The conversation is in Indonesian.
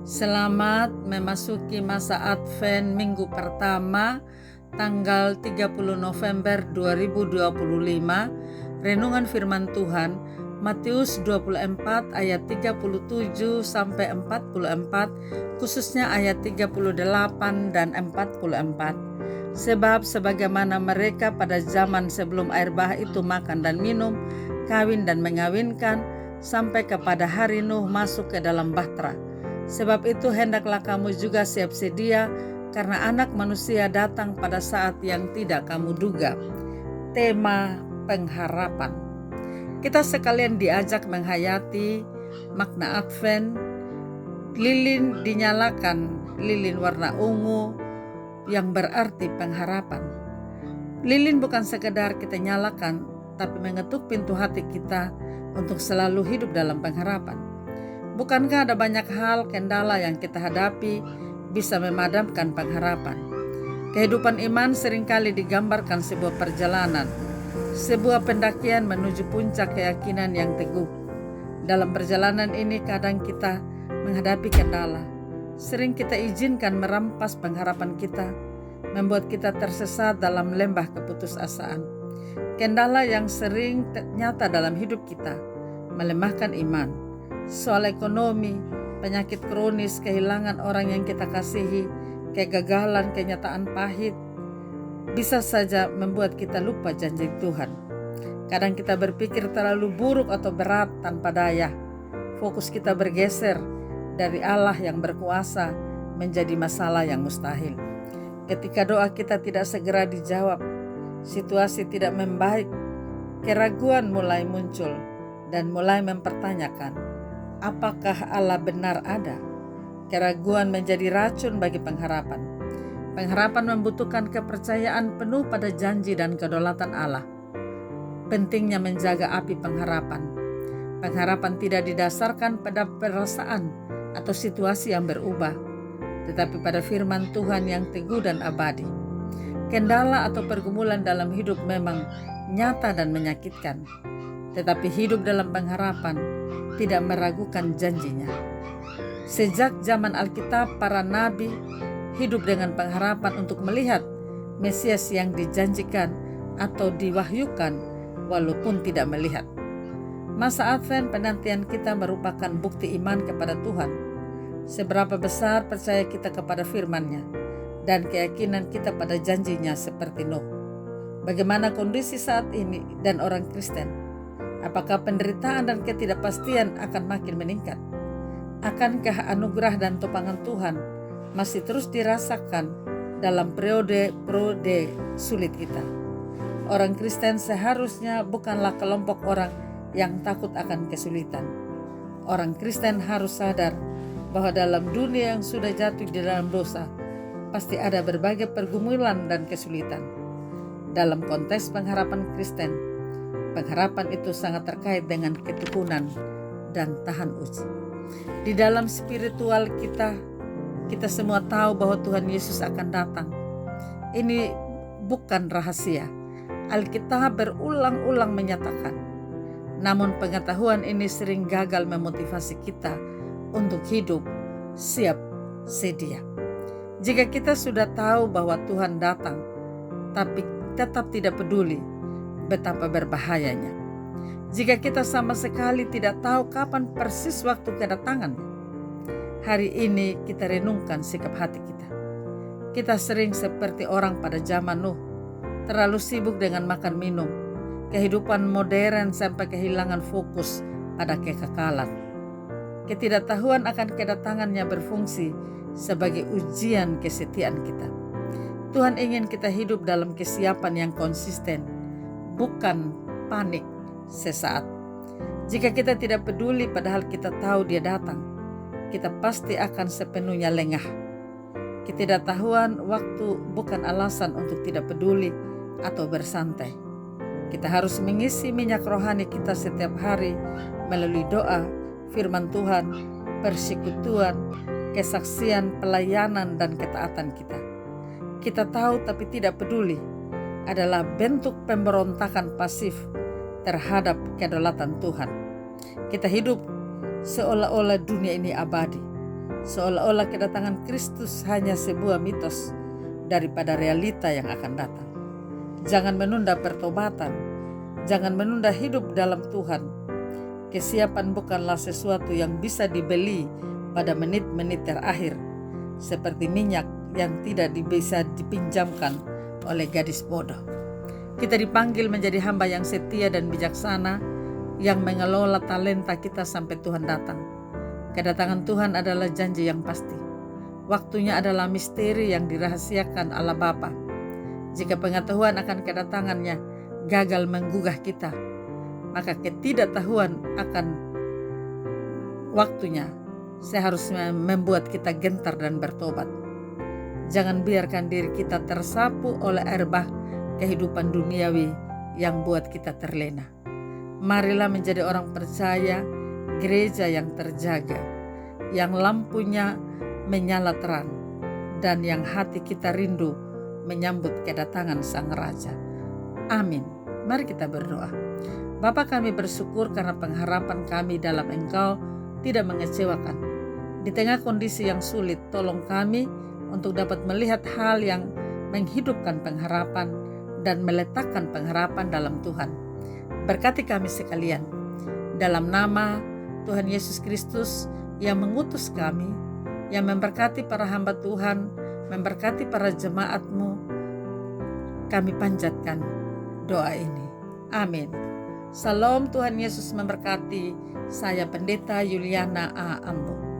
Selamat memasuki masa Advent minggu pertama tanggal 30 November 2025. Renungan firman Tuhan Matius 24 ayat 37 sampai 44, khususnya ayat 38 dan 44. Sebab sebagaimana mereka pada zaman sebelum air bah itu makan dan minum, kawin dan mengawinkan, sampai kepada hari Nuh masuk ke dalam bahtera. Sebab itu hendaklah kamu juga siap sedia, karena anak manusia datang pada saat yang tidak kamu duga. Tema pengharapan. Kita sekalian diajak menghayati makna Advent. Lilin dinyalakan, lilin warna ungu yang berarti pengharapan. Lilin bukan sekedar kita nyalakan, tapi mengetuk pintu hati kita untuk selalu hidup dalam pengharapan. Bukankah ada banyak hal kendala yang kita hadapi bisa memadamkan pengharapan? Kehidupan iman seringkali digambarkan sebuah perjalanan, sebuah pendakian menuju puncak keyakinan yang teguh. Dalam perjalanan ini kadang kita menghadapi kendala. Sering kita izinkan merampas pengharapan kita, membuat kita tersesat dalam lembah keputusasaan. Kendala yang sering nyata dalam hidup kita melemahkan iman. Soal ekonomi, penyakit kronis, kehilangan orang yang kita kasihi, kegagalan, kenyataan pahit, bisa saja membuat kita lupa janji Tuhan. Kadang kita berpikir terlalu buruk atau berat tanpa daya. Fokus kita bergeser dari Allah yang berkuasa menjadi masalah yang mustahil. Ketika doa kita tidak segera dijawab, situasi tidak membaik, keraguan mulai muncul dan mulai mempertanyakan, apakah Allah benar ada? Keraguan menjadi racun bagi pengharapan. Pengharapan membutuhkan kepercayaan penuh pada janji dan kedaulatan Allah. Pentingnya menjaga api pengharapan. Pengharapan tidak didasarkan pada perasaan atau situasi yang berubah, tetapi pada firman Tuhan yang teguh dan abadi. Kendala atau pergumulan dalam hidup memang nyata dan menyakitkan, tetapi hidup dalam pengharapan tidak meragukan janjinya. Sejak zaman Alkitab, para nabi hidup dengan pengharapan untuk melihat Mesias yang dijanjikan atau diwahyukan walaupun tidak melihat. Masa Advent penantian kita merupakan bukti iman kepada Tuhan. Seberapa besar percaya kita kepada firman-Nya dan keyakinan kita pada janjinya seperti Nuh. Bagaimana kondisi saat ini dan orang Kristen? Apakah penderitaan dan ketidakpastian akan makin meningkat? Akankah anugerah dan topangan Tuhan masih terus dirasakan dalam periode sulit kita? Orang Kristen seharusnya bukanlah kelompok orang yang takut akan kesulitan. Orang Kristen harus sadar bahwa dalam dunia yang sudah jatuh di dalam dosa, pasti ada berbagai pergumulan dan kesulitan. Dalam konteks pengharapan Kristen, pengharapan itu sangat terkait dengan ketekunan dan tahan uji. Di dalam spiritual kita semua tahu bahwa Tuhan Yesus akan datang. Ini bukan rahasia. Alkitab berulang-ulang menyatakan. Namun pengetahuan ini sering gagal memotivasi kita untuk hidup siap sedia. Jika kita sudah tahu bahwa Tuhan datang, tapi tetap tidak peduli, betapa berbahayanya. Jika kita sama sekali tidak tahu kapan persis waktu kedatangannya. Hari ini kita renungkan sikap hati kita. Kita sering seperti orang pada zaman Nuh, terlalu sibuk dengan makan minum, kehidupan modern sampai kehilangan fokus pada kekekalan. Ketidaktahuan akan kedatangannya berfungsi sebagai ujian kesetiaan kita. Tuhan ingin kita hidup dalam kesiapan yang konsisten, bukan panik sesaat. Jika kita tidak peduli padahal kita tahu Dia datang, kita pasti akan sepenuhnya lengah. Ketidaktahuan waktu bukan alasan untuk tidak peduli atau bersantai. Kita harus mengisi minyak rohani kita setiap hari melalui doa, firman Tuhan, persekutuan, kesaksian, pelayanan, dan ketaatan kita. Kita tahu tapi tidak peduli adalah bentuk pemberontakan pasif terhadap kedaulatan Tuhan. Kita hidup seolah-olah dunia ini abadi, seolah-olah kedatangan Kristus hanya sebuah mitos daripada realita yang akan datang. Jangan menunda pertobatan, jangan menunda hidup dalam Tuhan. Kesiapan bukanlah sesuatu yang bisa dibeli pada menit-menit terakhir, seperti minyak yang tidak bisa dipinjamkan oleh gadis bodoh. Kita dipanggil menjadi hamba yang setia dan bijaksana, yang mengelola talenta kita sampai Tuhan datang. Kedatangan Tuhan adalah janji yang pasti. Waktunya adalah misteri yang dirahasiakan Allah Bapa. Jika pengetahuan akan kedatangannya gagal menggugah kita, maka ketidaktahuan akan waktunya seharusnya membuat kita gentar dan bertobat. Jangan biarkan diri kita tersapu oleh air bah kehidupan duniawi yang buat kita terlena. Marilah menjadi orang percaya, gereja yang terjaga, yang lampunya menyala terang, dan yang hati kita rindu menyambut kedatangan Sang Raja. Amin. Mari kita berdoa. Bapa, kami bersyukur karena pengharapan kami dalam Engkau tidak mengecewakan. Di tengah kondisi yang sulit, tolong kami untuk dapat melihat hal yang menghidupkan pengharapan dan meletakkan pengharapan dalam Tuhan. Berkati kami sekalian. Dalam nama Tuhan Yesus Kristus yang mengutus kami, yang memberkati para hamba Tuhan, memberkati para jemaat-Mu, kami panjatkan doa ini. Amin. Salam, Tuhan Yesus memberkati. Saya Pendeta Yuliana A. Ambo.